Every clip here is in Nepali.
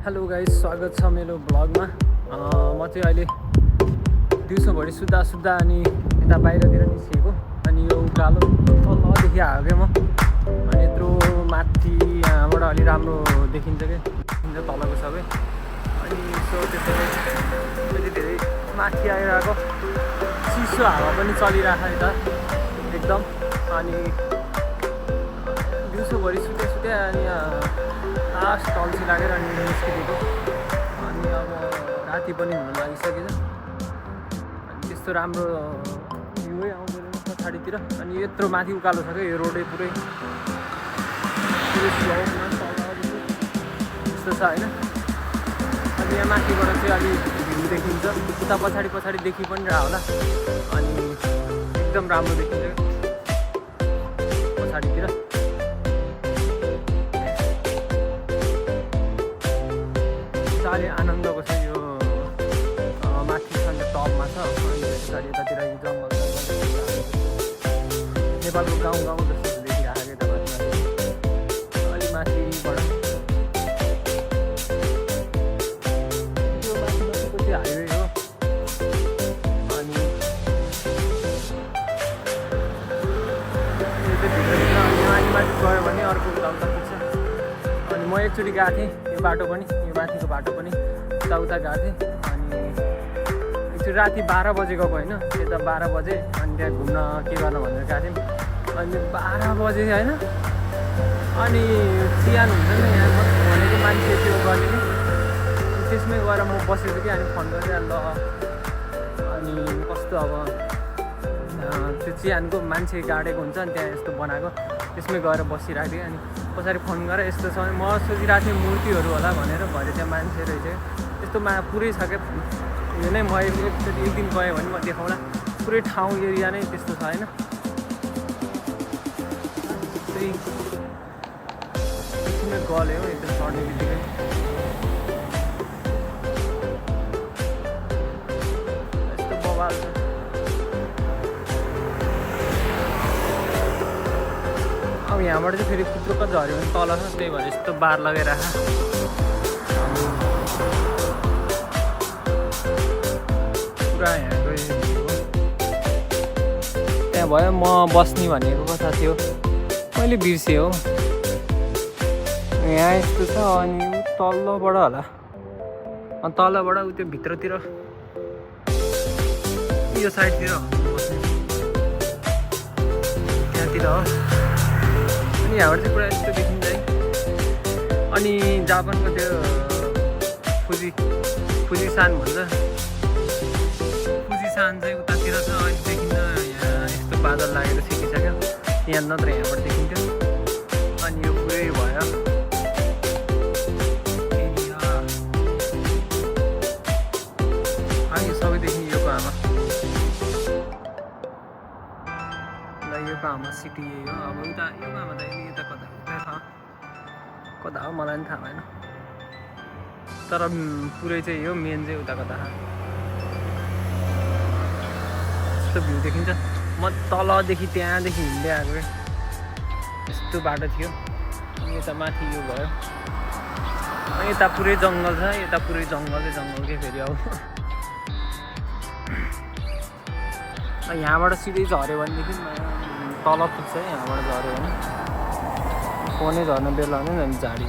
हेलो गाइस, स्वागत छ मेरो ब्लगमा। म चाहिँ अहिले दिउँसोभरि सुत्दा अनि यता बाहिरतिर निस्किएको। अनि यो उकालो तलदेखि आएको क्या म। अनि यत्रो माथि यहाँबाट अलि राम्रो देखिन्छ क्या, देखिन्छ तलको सबै। अनि सो त्यसरी धेरै माथि आइरहेको चिसो हावा पनि चलिरहेको यता एकदम। अनि दिउँसोभरि सुते अनि लास्ट अल्छी लागेर अनि निस्किदिएको। अनि अब राति पनि हुन लागिसकेछ। अनि त्यस्तो राम्रो भ्यूै आउँदैन पछाडितिर। अनि यत्रो माथि उकालो छ क्या यो रोडै पुरै स्लोमा त्यस्तो छ होइन। अनि यहाँ माथिबाट चाहिँ अलि भ्यू देखिन्छ, उता पछाडि देखि पनि रह होला। अनि एकदम राम्रो देखिन्छ पछाडितिर। अलि आनन्दको छ यो माथि छ टपमा छ। अनि पछाडि यतातिर जङ्गल नेपालको गाउँ जस्तो देखिरहेको यता माथि अलि माथिबाट। यो माथिको चाहिँ हाइवे हो। अनि यो चाहिँ भित्रभित्र अनि माथि गयो भने अर्को उता पुग्छ। अनि म एकचोटि गएको थिएँ यो बाटो पनि, यो माथिको बाटो पनि उता गएको थिएँ। अनि एकचोटि राति 12 बजे गएको होइन, यता 12 बजे। अनि त्यहाँ घुम्न के गर्न भनेर गएको थियौँ। अनि 12 बजे होइन। अनि चियान हुन्छ नि यहाँ भनेको मान्छे त्यो गर्ने कि त्यसमै गएर म बसेको कि। अनि फोन गरेर ल अनि कस्तो अब त्यो चियानको मान्छे गाडेको हुन्छ नि त्यहाँ यस्तो बनाएको, त्यसमै गएर बसिरहेको थिएँ। अनि पछाडि फोन गरेर यस्तो छ भने म सोचिरहेको थिएँ मूर्तिहरू होला भनेर। भरे त्यहाँ मान्छे रहेछ यस्तोमा पुरै छ क्या यो नै। म एकचोटि एक दिन गएँ भने म देखाउँला। पुरै ठाउँ एरिया नै त्यस्तो छ होइन। त्यही एकछिनमै गल्यो हो एकदम चढ्ने बित्तिकै। यस्तो बवाल छ। अब यहाँबाट चाहिँ फेरि कुद्रोक झऱ्यो भने तल छ, त्यही भएर यस्तो बार लगाइराख। पुरा यहाँ गयो त्यहाँ भयो म बस्ने भनेको कथा थियो, मैले बिर्सेँ हो। यहाँ यस्तो छ। अनि तलबाट होला, अनि तलबाट उ त्यो भित्रतिर यो साइडतिर त्यहाँतिर हो। अनि यहाँबाट चाहिँ पुरा यस्तो देखिन्छ है। अनि जापानको त्यो फुजिसान भन्छ, फुजिसान चाहिँ उतातिर छ। अहिले देखिन्छ यहाँ यस्तो बादल लागेर सिकिसक्यो, यहाँ नत्र यहाँबाट देखिन्थ्यो। अनि यो पुरै भयो अनि सबैदेखि यो आमा ल, यो आमा सिटी यही हो। अब उता यो आमा त यता कता हो मलाई पनि थाहा भएन। तर पुरै चाहिँ यो मेन चाहिँ उता कता यस्तो भ्यू देखिन्छ। म तलदेखि त्यहाँदेखि हिँड्दै आएको क्या, यस्तो बाटो थियो। अनि यता माथि यो भयो। अनि यता पुरै जङ्गल छ, यता पुरै जङ्गलकै फेरि अब यहाँबाट सिधै झऱ्यो भनेदेखि तल पुग्छ है। यहाँबाट झऱ्यो भने फोनै झर्न बेला हुने नि झाडी।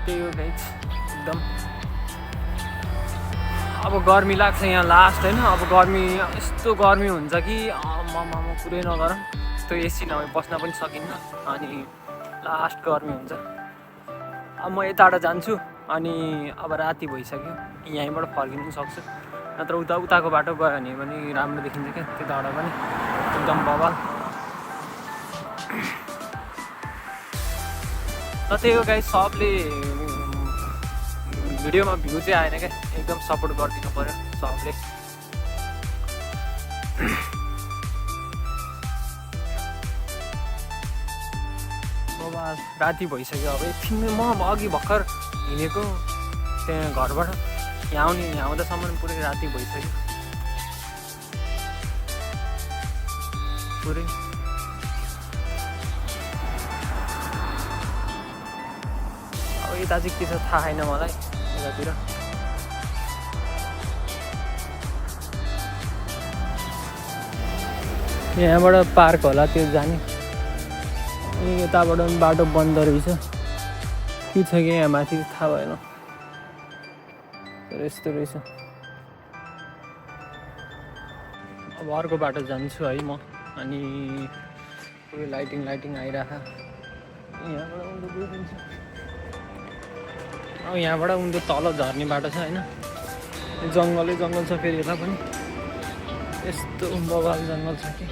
त्यही हो गाइस एकदम। अब गर्मी लाग्छ यहाँ लास्ट होइन। अब गर्मी यस्तो गर्मी हुन्छ कि म पुरै नगर यस्तो एसी नभए बस्न पनि सकिन्न। अनि लास्ट गर्मी हुन्छ। अब म यताबाट जान्छु। अनि अब राति भइसक्यो, यहीँबाट फर्किनु पनि सक्छु, नत्र उताको बाटो गयो भने पनि राम्रो देखिन्छ क्या त्यताबाट पनि एकदम बवाल। त्यही हो गाइस, सबले भिडियोमा भ्यू चाहिँ आएन क्या, एकदम सपोर्ट गरिदिनु पऱ्यो सबले। बवाल राति भइसक्यो। अब एकछिनमै म अघि भर्खर हिँडेको त्यहाँ घरबाट यहाँ आउँदासम्म पुरै राति भइसक्यो पुरै। अब यता चाहिँ के छ थाहा छैन मलाई यतातिर। यहाँबाट पार्क होला त्यो जाने। यताबाट पनि बाटो बन्द रहेछ के छ कि यहाँ माथि थाहा भएन तर यस्तो रहेछ। अब अर्को बाटो जान्छु है म। अनि पुरै लाइटिङ आइरहेको यहाँबाट उँधो गइदिन्छ। अब यहाँबाट उँधो तल झर्ने बाटो छ होइन। जङ्गलै जङ्गल छ फेरि यता पनि यस्तो बवाल जङ्गल छ कि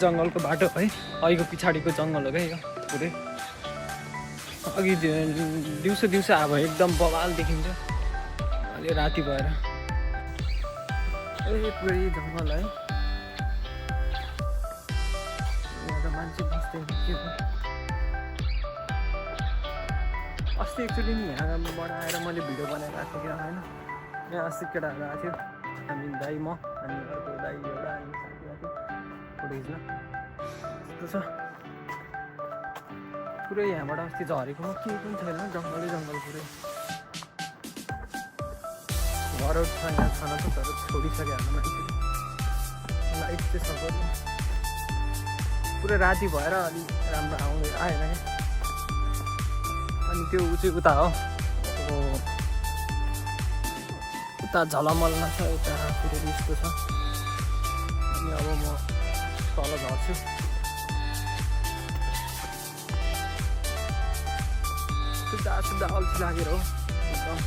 जङ्गलको बाटो है। अहिलेको पछाडिको जङ्गल हो क्या यो पुरै। अघि दिउँसो अब एकदम बवाल देखिन्छ अहिले राति भएर। पुरै जङ्गल है। यहाँ त मान्छे बस्दैन के हो। अस्ति एकचोटि नि यहाँबाट आएर मैले भिडियो बनाइरहेको थिएँ होइन। यहाँ अस्ति केटाहरू आएको थियो हामी दाइ म अनि अर्को दाइ एउटा अनि साथी आएको फोटो खिच्न। यस्तो छ पुरै यहाँबाट अस्ति झरेको केही पनि छैन जङ्गलै जङ्गल पुरै। घरहरू छ यहाँ छन त तर छोडिसक्यो हाम्रो मान्छे। लाइट चाहिँ सबै पुरै राति भएर अलिक राम्रो आएन क्या। अनि त्यो चाहिँ उता हो उता झलमलमा छ यता पुरै यस्तो छ। अनि अब म तल झर्छु। सुधा अल्छी लागेर हो एकदम।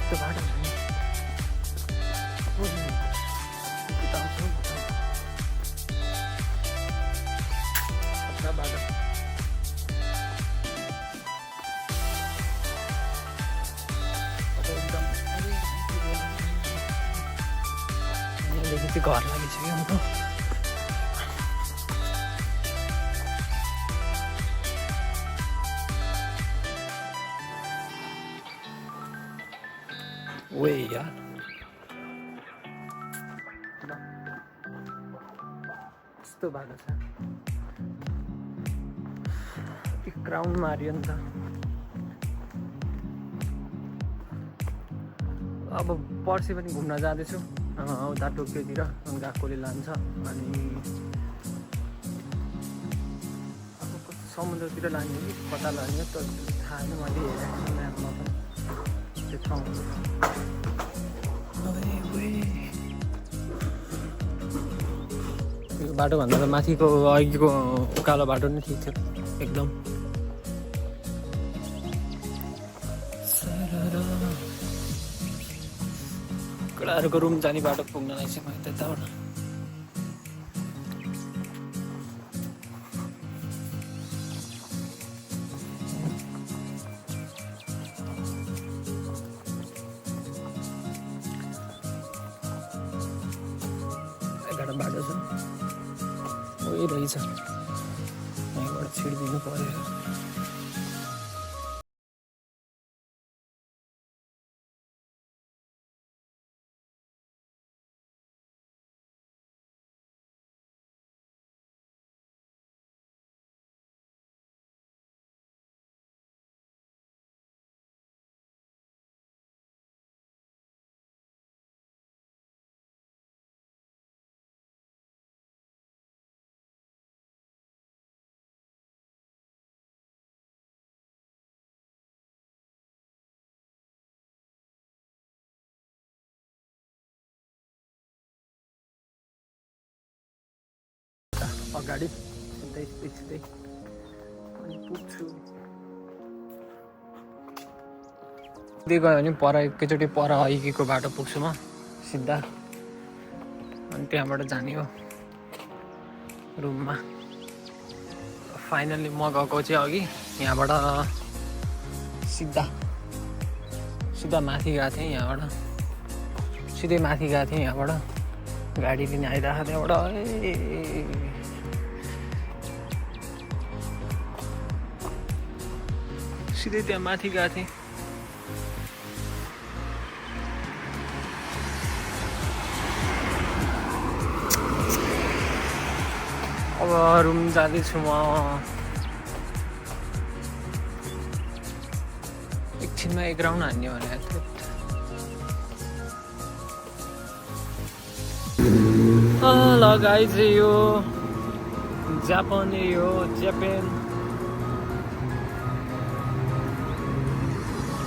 त्यो बाटो बाटो एकदम यहाँदेखि चाहिँ घर लागिसक्यो हाम्रो। ओए यार यस्तो बाटो छ। क्राउन मारियो नि त। अब पर्सि पनि घुम्न जाँदैछु उता टोकियोतिर गएकोले लान्छ। अनि अब समुद्रतिर लाने कि कता लाने त थाहा छैन। मैले हेरेको छु म्यापमा पनि त्यो ठाउँ। यो बाटोभन्दा त माथिको अघिको उकालो बाटो नै ठिक थियो एकदम। केटाहरूको रुम जाने बाटो पुग्न रहेछ म त्यताबाट। एउटा बाटो छ उही रहेछ यहाँबाट छिडिदिनु पर्यो। अगाडि सिधै अनि पुग्छु। त्यही गयो भने पर एकैचोटि पर अघिको बाटो पुग्छु म सिधा। अनि त्यहाँबाट जाने हो रुममा। फाइनल्ली म गएको चाहिँ अघि यहाँबाट सिधा माथि गएको थिएँ। यहाँबाट सिधै माथि गएको थिएँ। यहाँबाट गाडी लिन आइरहेको त्यहाँबाट सिधै त्यहाँ माथि गएको थिएँ। रुम जाँदैछु म एकछिनमा एक राउन्ड हान्ने भने ल गाइज यो जापान यो जापान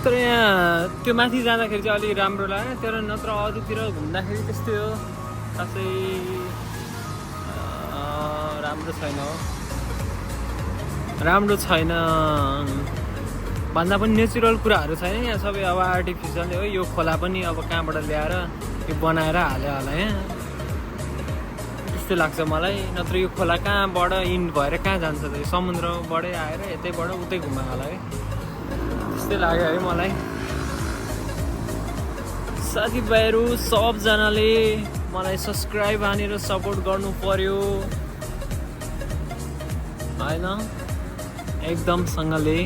तर यहाँ त्यो माथि जाँदाखेरि चाहिँ अलिक राम्रो लाग्यो तर नत्र अरूतिर घुम्दाखेरि त्यस्तै हो खासै राम्रो छैन भन्दा पनि नेचुरल कुराहरू छैन यहाँ सबै अब आर्टिफिसियल हो यो खोला पनि अब कहाँबाट ल्याएर यो बनाएर हाल्यो होला यहाँ त्यस्तै लाग्छ मलाई नत्र यो खोला कहाँबाट इन्ड भएर कहाँ जान्छ त यो समुद्रबाटै आएर यतैबाट उतै घुमायो होला है त्यस्तै लाग्यो है मलाई साथीभाइहरू सबजनाले मलाई सब्सक्राइब हानेर सपोर्ट गर्नु पर्यो हैन एकदमसँगले